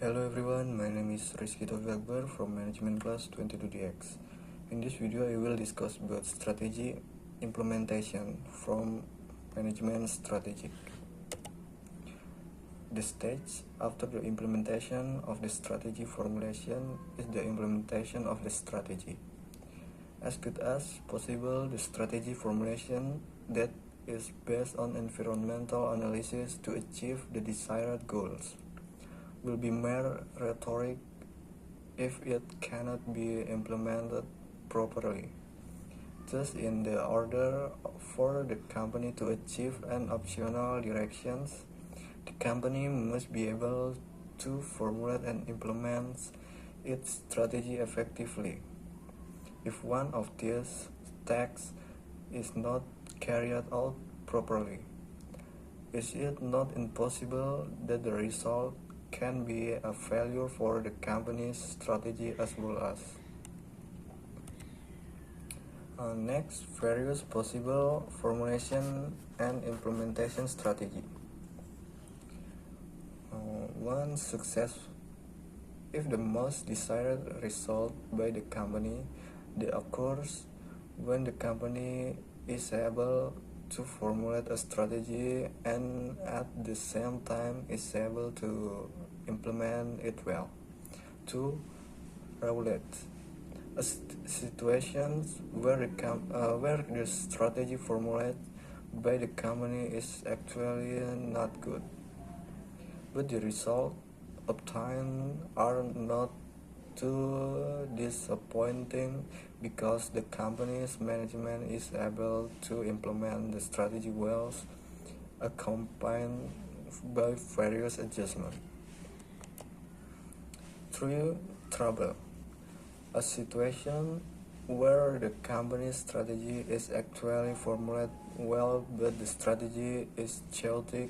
Hello everyone, my name is Rizky Taufik Akbar from Management Class 22DX. In this video, I will discuss about strategy implementation from management strategic. The stage after the implementation of the strategy formulation is the implementation of the strategy. As good as possible, the strategy formulation that is based on environmental analysis to achieve the desired goals will be mere rhetoric if it cannot be implemented properly. Thus, in the order for the company to achieve an optional directions, the company must be able to formulate and implement its strategy effectively. If one of these tasks is not carried out properly, is it not impossible that the result can be a failure for the company's strategy as well as next, various possible formulation and implementation strategy. One, success. If the most desired result by the company that occurs when the company is able to formulate a strategy and at the same time is able to implement it well. 2. Roulette. Situations where the strategy formulated by the company is actually not good, but the results obtained are not too disappointing because the company's management is able to implement the strategy well, accompanied by various adjustments. 3. Trouble. A situation where the company's strategy is actually formulated well, but the strategy is chaotic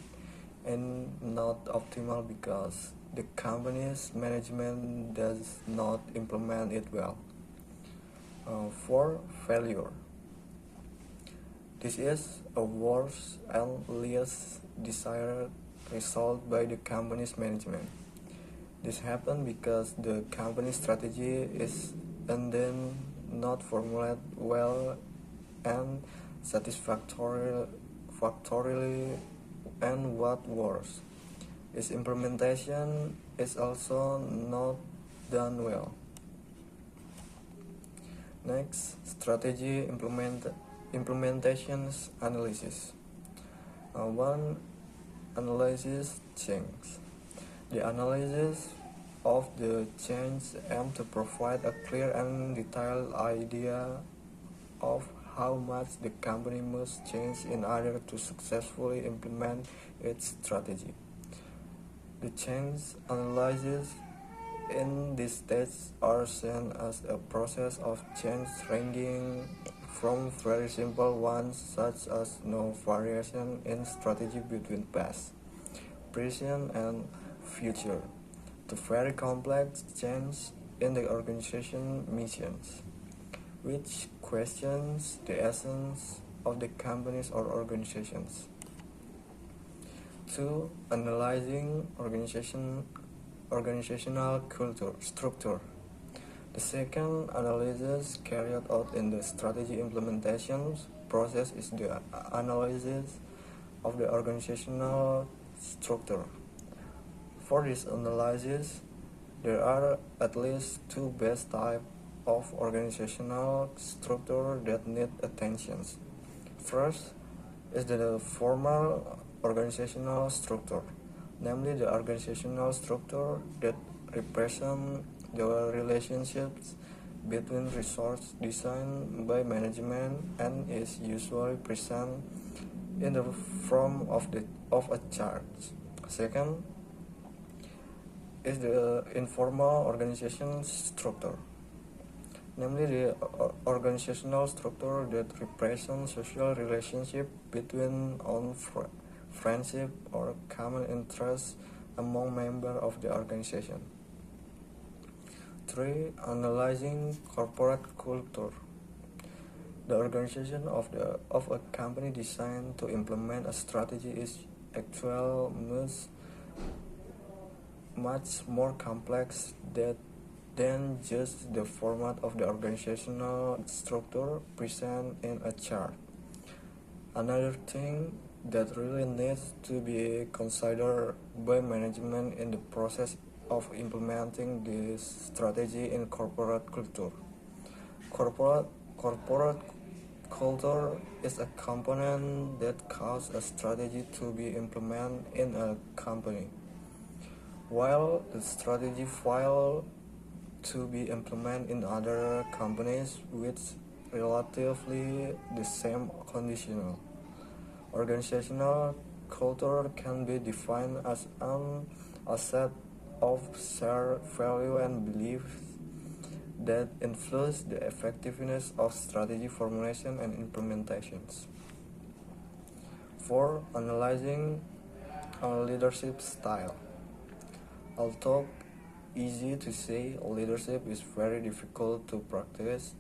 and not optimal because the company's management does not implement it well. 4. Failure. This is a worse and least desired result by the company's management. This happens because the company's strategy is and then not formulated well and satisfactorily, and what worse, its implementation is also not done well. Next, strategy implementations analysis. 1. Analysis change. The analysis of the change aims to provide a clear and detailed idea of how much the company must change in order to successfully implement its strategy. The change analysis in this stage are seen as a process of change ranging from very simple ones such as no variation in strategy between past, present, and future, to very complex change in the organization missions, which questions the essence of the companies or organizations. 2. Analyzing organizational structure. The second analysis carried out in the strategy implementation process is the analysis of the organizational structure. For this analysis, there are at least two base types of organizational structure that need attention. First is the formal organizational structure, namely the organizational structure that represents the relationships between resource designed by management and is usually present in the form of a chart. Second is the informal organization structure, namely the organizational structure that represents social relationship between friendship or common interests among members of the organization. 3. Analyzing corporate culture. The organization of a company designed to implement a strategy is actual much more complex than just the format of the organizational structure present in a chart. Another thing that really needs to be considered by management in the process of implementing this strategy in corporate culture. Corporate culture is a component that causes a strategy to be implemented in a company. While the strategy fails to be implemented in other companies with relatively the same conditional. Organizational culture can be defined as a set of shared value and beliefs that influence the effectiveness of strategy formulation and implementations. For analyzing leadership style, although easy to say, leadership is very difficult to practice.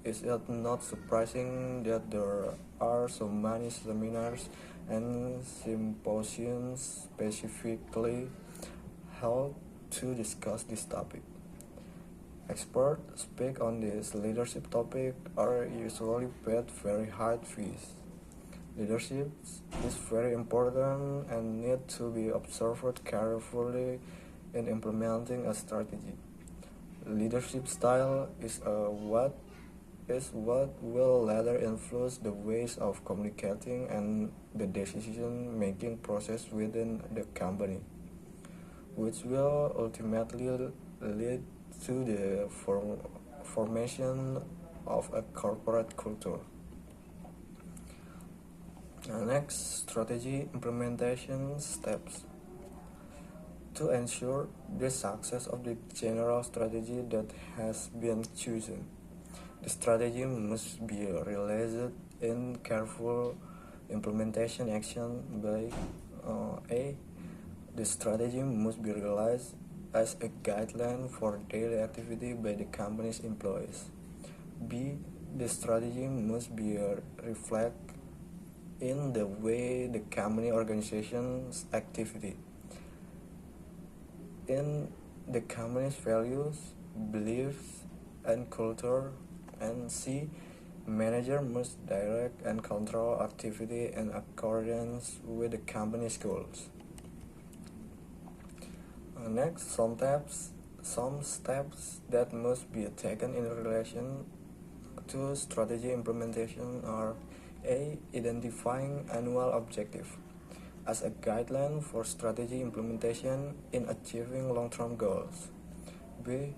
Is it not surprising that there are so many seminars and symposiums specifically held to discuss this topic? Experts speak on this leadership topic are usually paid very high fees. Leadership is very important and need to be observed carefully in implementing a strategy. Leadership style is what will later influence the ways of communicating and the decision making process within the company, which will ultimately lead to the formation of a corporate culture. Next, strategy implementation steps. To ensure the success of the general strategy that has been chosen, the strategy must be realized in careful implementation action by A. The strategy must be realized as a guideline for daily activity by the company's employees. B. The strategy must be reflect in the way the company organization's activity in the company's values, beliefs, and culture. And C. Manager must direct and control activity in accordance with the company's goals. Next, some steps that must be taken in relation to strategy implementation are: A. Identifying annual objective as a guideline for strategy implementation in achieving long-term goals. B.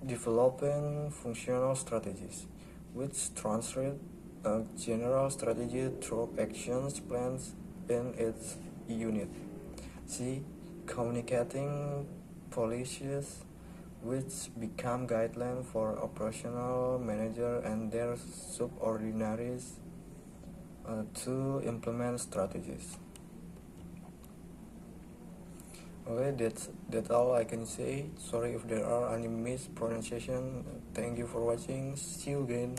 Developing functional strategies, which translate a general strategy through actions plans in its unit. C. Communicating policies, which become guidelines for operational manager and their subordinates to implement strategies. Okay, that's all I can say. Sorry if there are any mispronunciation. Thank you for watching. See you again.